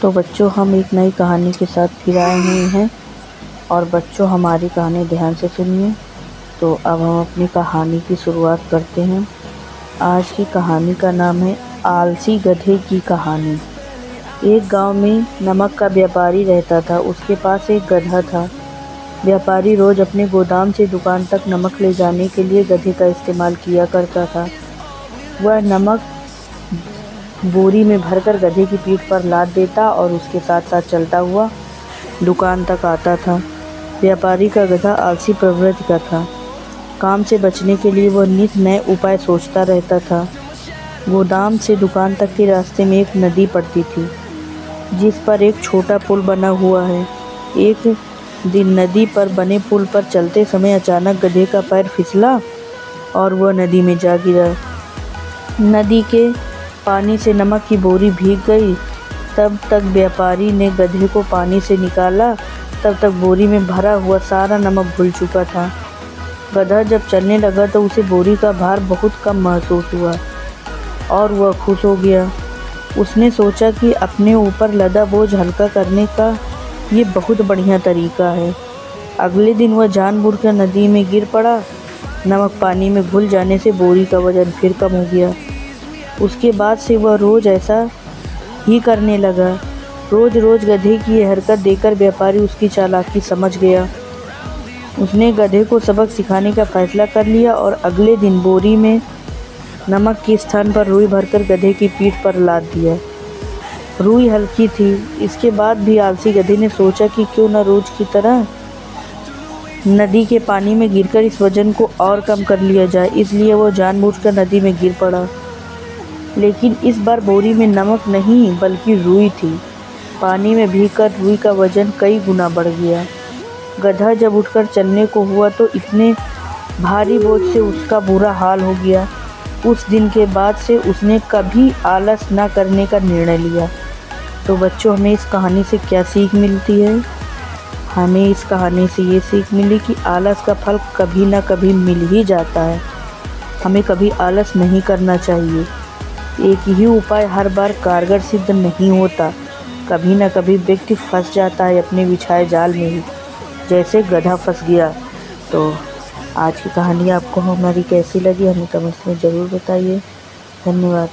तो बच्चों, हम एक नई कहानी के साथ फिर आए हुए हैं और बच्चों हमारी कहानी ध्यान से सुनिए। तो अब हम अपनी कहानी की शुरुआत करते हैं। आज की कहानी का नाम है आलसी गधे की कहानी। एक गांव में नमक का व्यापारी रहता था। उसके पास एक गधा था। व्यापारी रोज अपने गोदाम से दुकान तक नमक ले जाने के लिए गधे का इस्तेमाल किया करता था। वह नमक बोरी में भरकर गधे की पीठ पर लाद देता और उसके साथ साथ चलता हुआ दुकान तक आता था। व्यापारी का गधा आलसी प्रवृत्ति का था। काम से बचने के लिए वह नित नए उपाय सोचता रहता था। गोदाम से दुकान तक के रास्ते में एक नदी पड़ती थी, जिस पर एक छोटा पुल बना हुआ है। एक दिन नदी पर बने पुल पर चलते समय अचानक गधे का पैर फिसला और वह नदी में जा गिरा। नदी के पानी से नमक की बोरी भीग गई। तब तक व्यापारी ने गधे को पानी से निकाला, तब तक बोरी में भरा हुआ सारा नमक घुल चुका था। गधा जब चलने लगा तो उसे बोरी का भार बहुत कम महसूस हुआ और वह खुश हो गया। उसने सोचा कि अपने ऊपर लदा बोझ हल्का करने का ये बहुत बढ़िया तरीका है। अगले दिन वह जानबूझकर नदी में गिर पड़ा। नमक पानी में घुल जाने से बोरी का वजन फिर कम हो गया। उसके बाद से वह रोज़ ऐसा ही करने लगा। रोज़ रोज़ गधे की ये हरकत देखकर व्यापारी उसकी चालाकी समझ गया। उसने गधे को सबक सिखाने का फैसला कर लिया और अगले दिन बोरी में नमक के स्थान पर रुई भरकर गधे की पीठ पर लाद दिया। रुई हल्की थी। इसके बाद भी आलसी गधे ने सोचा कि क्यों न रोज की तरह नदी के पानी में गिरकर इस वजन को और कम कर लिया जाए। इसलिए वह जानबूझकर नदी में गिर पड़ा। लेकिन इस बार बोरी में नमक नहीं बल्कि रुई थी। पानी में भीगकर रुई का वजन कई गुना बढ़ गया। गधा जब उठकर चलने को हुआ तो इतने भारी बोझ से उसका बुरा हाल हो गया। उस दिन के बाद से उसने कभी आलस न करने का निर्णय लिया। तो बच्चों, हमें इस कहानी से क्या सीख मिलती है? हमें इस कहानी से ये सीख मिली कि आलस का फल कभी ना कभी मिल ही जाता है। हमें कभी आलस नहीं करना चाहिए। एक ही उपाय हर बार कारगर सिद्ध नहीं होता। कभी ना कभी व्यक्ति फंस जाता है अपने बिछाए जाल में ही, जैसे गधा फंस गया। तो आज की कहानी आपको हमारी कैसी लगी हमें कमेंट्स में ज़रूर बताइए। धन्यवाद।